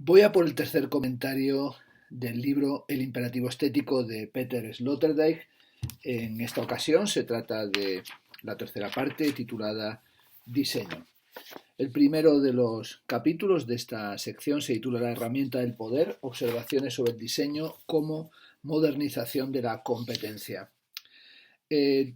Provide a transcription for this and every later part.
Voy a por el tercer comentario del libro El imperativo estético de Peter Sloterdijk. En esta ocasión se trata de la tercera parte titulada Diseño. El primero de los capítulos de esta sección se titula La herramienta del poder, observaciones sobre el diseño como modernización de la competencia.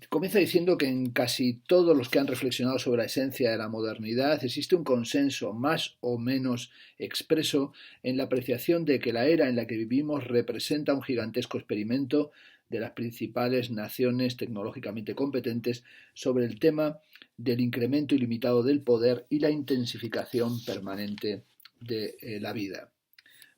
Comienza diciendo que en casi todos los que han reflexionado sobre la esencia de la modernidad existe un consenso más o menos expreso en la apreciación de que la era en la que vivimos representa un gigantesco experimento de las principales naciones tecnológicamente competentes sobre el tema del incremento ilimitado del poder y la intensificación permanente de la vida.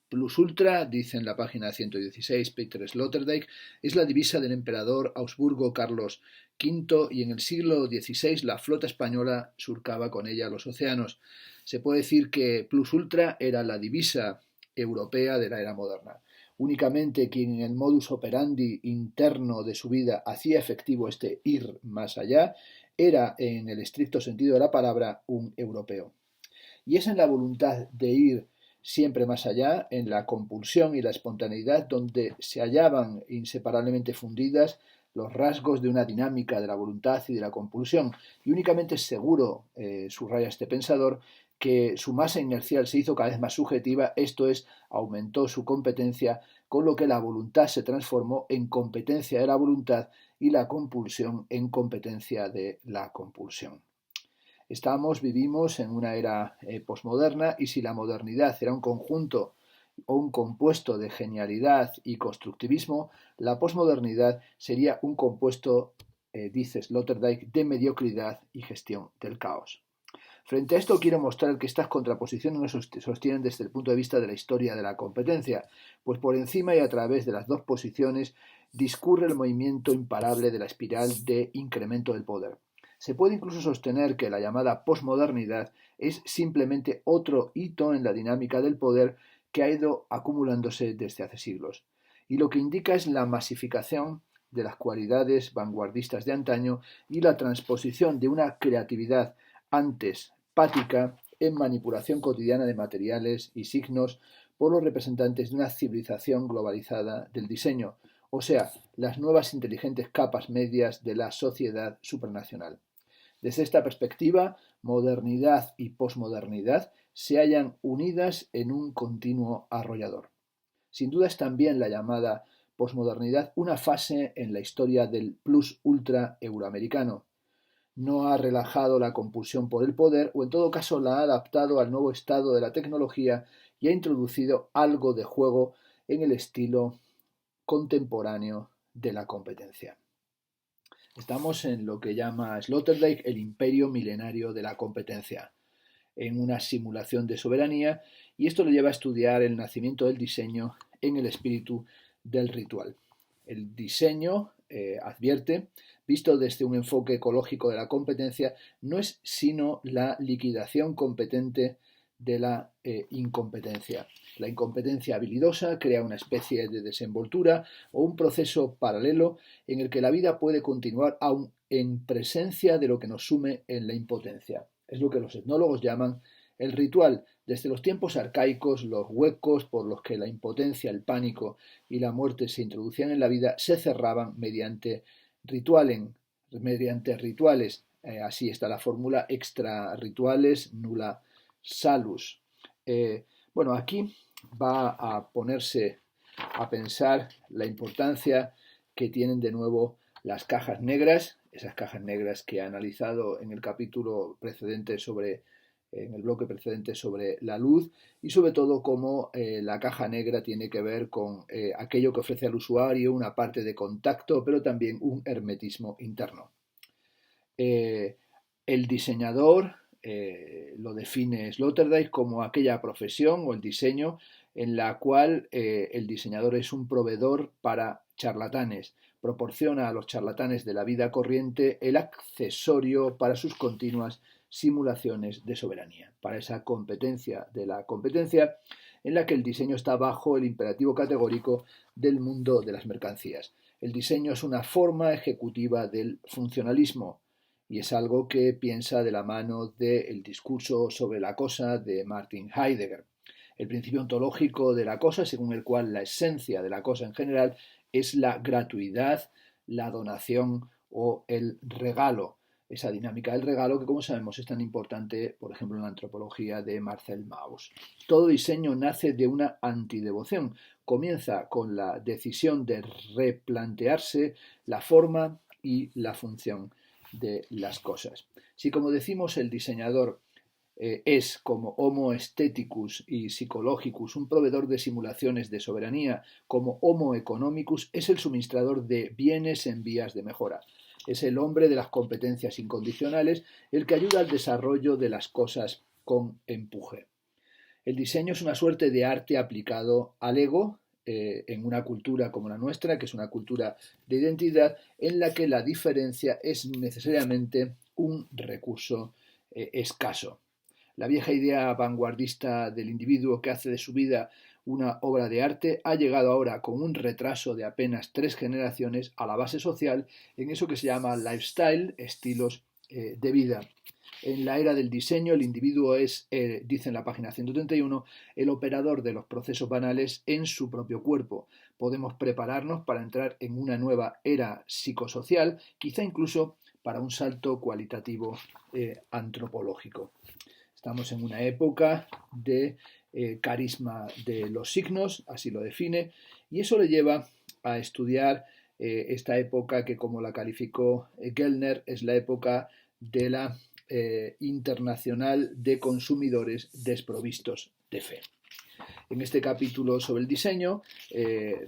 Plus ultra, dice en la página 116 Peter Sloterdijk, es la divisa del emperador Augsburgo Carlos V y en el siglo XVI la flota española surcaba con ella los océanos. Se puede decir que plus ultra era la divisa europea de la era moderna. Únicamente quien en el modus operandi interno de su vida hacía efectivo este ir más allá era, en el estricto sentido de la palabra, un europeo. Y es en la voluntad de ir siempre más allá, en la compulsión y la espontaneidad, donde se hallaban inseparablemente fundidas los rasgos de una dinámica de la voluntad y de la compulsión. Y únicamente es seguro, subraya este pensador, que su masa inercial se hizo cada vez más subjetiva, esto es, aumentó su competencia, con lo que la voluntad se transformó en competencia de la voluntad y la compulsión en competencia de la compulsión. Vivimos en una era posmoderna y si la modernidad era un conjunto o un compuesto de genialidad y constructivismo, la posmodernidad sería un compuesto, dice Sloterdijk, de mediocridad y gestión del caos. Frente a esto quiero mostrar que estas contraposiciones no se sostienen desde el punto de vista de la historia de la competencia, pues por encima y a través de las dos posiciones discurre el movimiento imparable de la espiral de incremento del poder. Se puede incluso sostener que la llamada posmodernidad es simplemente otro hito en la dinámica del poder que ha ido acumulándose desde hace siglos. Y lo que indica es la masificación de las cualidades vanguardistas de antaño y la transposición de una creatividad antes pática en manipulación cotidiana de materiales y signos por los representantes de una civilización globalizada del diseño, o sea, las nuevas inteligentes capas medias de la sociedad supranacional. Desde esta perspectiva, modernidad y posmodernidad se hallan unidas en un continuo arrollador. Sin duda es también la llamada posmodernidad una fase en la historia del plus ultra euroamericano. No ha relajado la compulsión por el poder o en todo caso la ha adaptado al nuevo estado de la tecnología y ha introducido algo de juego en el estilo contemporáneo de la competencia. Estamos en lo que llama Sloterdijk el imperio milenario de la competencia, en una simulación de soberanía, y esto le lleva a estudiar el nacimiento del diseño en el espíritu del ritual. El diseño, advierte, visto desde un enfoque ecológico de la competencia, no es sino la liquidación competente de la incompetencia. La incompetencia habilidosa crea una especie de desenvoltura o un proceso paralelo en el que la vida puede continuar aún en presencia de lo que nos sume en la impotencia. Es lo que los etnólogos llaman el ritual. Desde los tiempos arcaicos, los huecos por los que la impotencia, el pánico y la muerte se introducían en la vida se cerraban mediante rituales. Así está la fórmula extra rituales nulla salus. Aquí va a ponerse a pensar la importancia que tienen de nuevo las cajas negras, esas cajas negras que he analizado en el capítulo precedente en el bloque precedente sobre la luz y sobre todo cómo la caja negra tiene que ver con aquello que ofrece al usuario una parte de contacto pero también un hermetismo interno. El diseñador lo define Sloterdijk como aquella profesión o el diseño en la cual el diseñador es un proveedor para charlatanes, proporciona a los charlatanes de la vida corriente el accesorio para sus continuas simulaciones de soberanía, para esa competencia de la competencia en la que el diseño está bajo el imperativo categórico del mundo de las mercancías. El diseño es una forma ejecutiva del funcionalismo y es algo que piensa de la mano del discurso sobre la cosa de Martin Heidegger. el principio ontológico de la cosa, según el cual la esencia de la cosa en general es la gratuidad, la donación o el regalo. Esa dinámica del regalo que, como sabemos, es tan importante, por ejemplo, en la antropología de Marcel Mauss. Todo diseño nace de una antidevoción. Comienza con la decisión de replantearse la forma y la función de las cosas. Si, como decimos, el diseñador es, como Homo aestheticus y Psychologicus, un proveedor de simulaciones de soberanía, como Homo economicus es el suministrador de bienes en vías de mejora. Es el hombre de las competencias incondicionales, el que ayuda al desarrollo de las cosas con empuje. El diseño es una suerte de arte aplicado al ego, en una cultura como la nuestra, que es una cultura de identidad, en la que la diferencia es necesariamente un recurso escaso. La vieja idea vanguardista del individuo que hace de su vida una obra de arte ha llegado ahora con un retraso de apenas 3 generaciones a la base social en eso que se llama lifestyle, estilos de vida. En la era del diseño, el individuo es, dice en la página 131, el operador de los procesos banales en su propio cuerpo. Podemos prepararnos para entrar en una nueva era psicosocial, quizá incluso para un salto cualitativo antropológico. Estamos en una época de carisma de los signos, así lo define, y eso le lleva a estudiar esta época que, como la calificó Gellner, es la época de la internacional de consumidores desprovistos de fe. En este capítulo sobre el diseño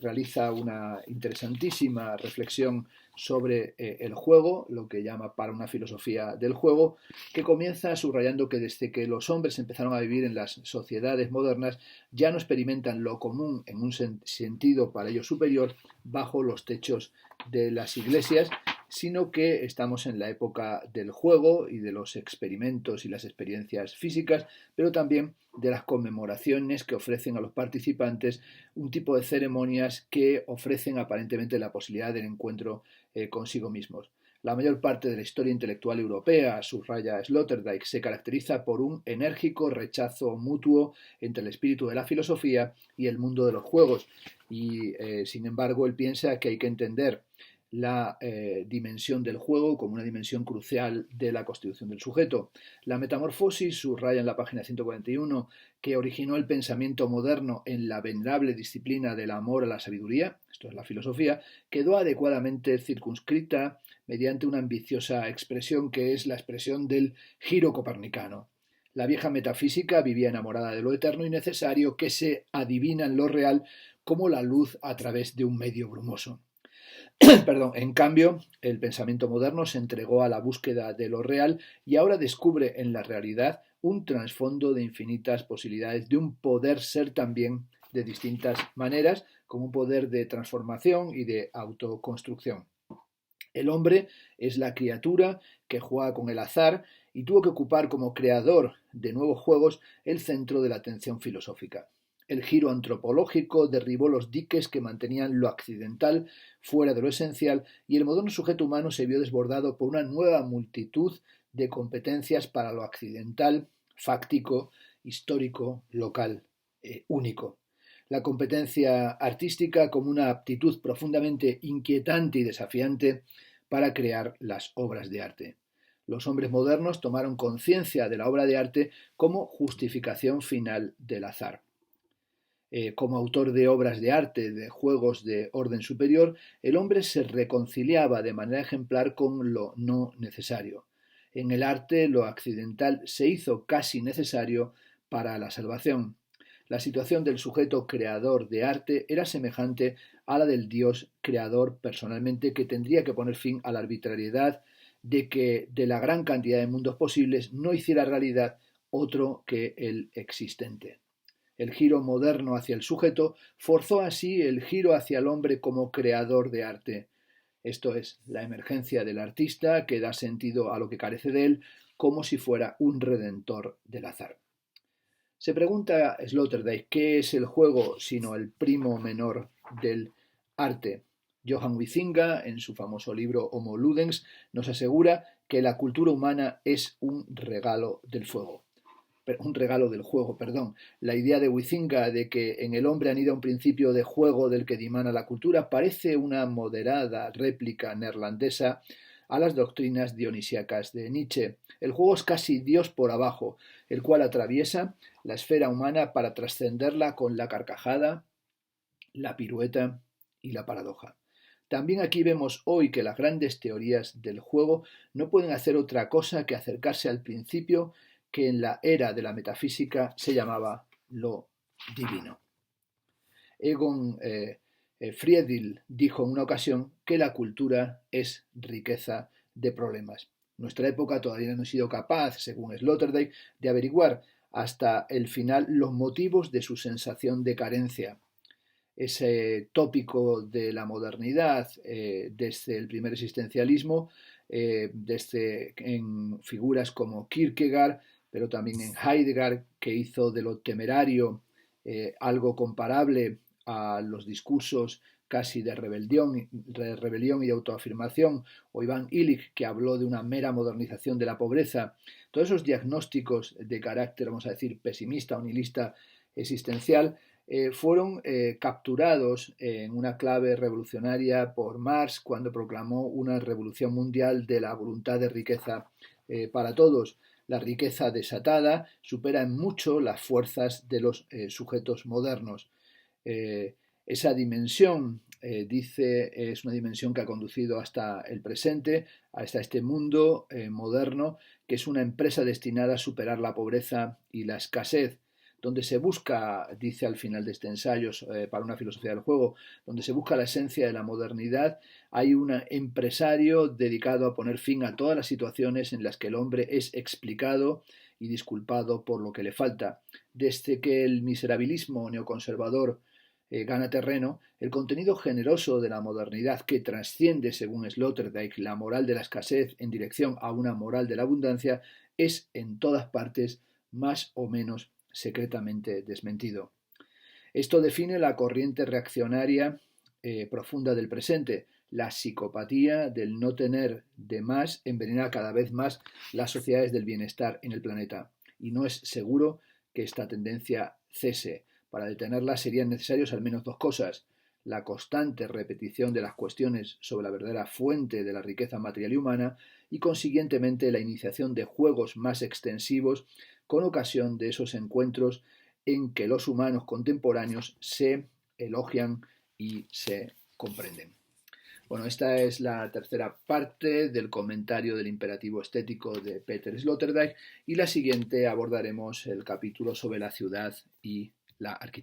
realiza una interesantísima reflexión sobre el juego, lo que llama para una filosofía del juego, que comienza subrayando que desde que los hombres empezaron a vivir en las sociedades modernas ya no experimentan lo común en un sentido para ellos superior bajo los techos de las iglesias, sino que estamos en la época del juego y de los experimentos y las experiencias físicas, pero también de las conmemoraciones que ofrecen a los participantes un tipo de ceremonias que ofrecen aparentemente la posibilidad del encuentro consigo mismos. La mayor parte de la historia intelectual europea, subraya Sloterdijk, se caracteriza por un enérgico rechazo mutuo entre el espíritu de la filosofía y el mundo de los juegos. Y, sin embargo, él piensa que hay que entender la dimensión del juego como una dimensión crucial de la constitución del sujeto. La metamorfosis, subraya en la página 141, que originó el pensamiento moderno en la venerable disciplina del amor a la sabiduría, esto es la filosofía, quedó adecuadamente circunscrita mediante una ambiciosa expresión que es la expresión del giro copernicano. La vieja metafísica vivía enamorada de lo eterno y necesario que se adivina en lo real como la luz a través de un medio brumoso. En cambio, el pensamiento moderno se entregó a la búsqueda de lo real y ahora descubre en la realidad un trasfondo de infinitas posibilidades de un poder ser también de distintas maneras, como un poder de transformación y de autoconstrucción. El hombre es la criatura que juega con el azar y tuvo que ocupar como creador de nuevos juegos el centro de la atención filosófica. El giro antropológico derribó los diques que mantenían lo accidental fuera de lo esencial y el moderno sujeto humano se vio desbordado por una nueva multitud de competencias para lo accidental, fáctico, histórico, local, único. La competencia artística como una aptitud profundamente inquietante y desafiante para crear las obras de arte. Los hombres modernos tomaron conciencia de la obra de arte como justificación final del azar. Como autor de obras de arte, de juegos de orden superior, el hombre se reconciliaba de manera ejemplar con lo no necesario. En el arte, lo accidental se hizo casi necesario para la salvación. La situación del sujeto creador de arte era semejante a la del Dios creador personalmente, que tendría que poner fin a la arbitrariedad de que de la gran cantidad de mundos posibles no hiciera realidad otro que el existente. El giro moderno hacia el sujeto forzó así el giro hacia el hombre como creador de arte. Esto es, la emergencia del artista que da sentido a lo que carece de él, como si fuera un redentor del azar. Se pregunta Sloterdijk qué es el juego sino el primo menor del arte. Johann Huizinga, en su famoso libro Homo Ludens, nos asegura que la cultura humana es un regalo del fuego. un regalo del juego, perdón. La idea de Huizinga de que en el hombre anida un principio de juego del que dimana la cultura parece una moderada réplica neerlandesa a las doctrinas dionisíacas de Nietzsche. El juego es casi Dios por abajo, el cual atraviesa la esfera humana para trascenderla con la carcajada, la pirueta y la paradoja. También aquí vemos hoy que las grandes teorías del juego no pueden hacer otra cosa que acercarse al principio que en la era de la metafísica se llamaba lo divino. Egon Friedel dijo en una ocasión que la cultura es riqueza de problemas. Nuestra época todavía no ha sido capaz, según Sloterdijk, de averiguar hasta el final los motivos de su sensación de carencia. Ese tópico de la modernidad desde el primer existencialismo, desde en figuras como Kierkegaard, pero también en Heidegger, que hizo de lo temerario algo comparable a los discursos casi de rebelión y de autoafirmación, o Iván Illich, que habló de una mera modernización de la pobreza. Todos esos diagnósticos de carácter, vamos a decir, pesimista o nihilista existencial, fueron capturados en una clave revolucionaria por Marx cuando proclamó una revolución mundial de la voluntad de riqueza para todos. La riqueza desatada supera en mucho las fuerzas de los sujetos modernos. Esa dimensión, dice, es una dimensión que ha conducido hasta el presente, hasta este mundo moderno, que es una empresa destinada a superar la pobreza y la escasez, donde se busca, dice al final de este ensayo para una filosofía del juego, donde se busca la esencia de la modernidad, hay un empresario dedicado a poner fin a todas las situaciones en las que el hombre es explicado y disculpado por lo que le falta. Desde que el miserabilismo neoconservador gana terreno, el contenido generoso de la modernidad que trasciende, según Sloterdijk, la moral de la escasez en dirección a una moral de la abundancia, es en todas partes más o menos secretamente desmentido. Esto define la corriente reaccionaria profunda del presente. La psicopatía del no tener de más envenena cada vez más las sociedades del bienestar en el planeta. Y no es seguro que esta tendencia cese. Para detenerla serían necesarias al menos dos cosas: la constante repetición de las cuestiones sobre la verdadera fuente de la riqueza material y humana y, consiguientemente, la iniciación de juegos más extensivos con ocasión de esos encuentros en que los humanos contemporáneos se elogian y se comprenden. Bueno, esta es la tercera parte del comentario del imperativo estético de Peter Sloterdijk, y la siguiente abordaremos el capítulo sobre la ciudad y la arquitectura.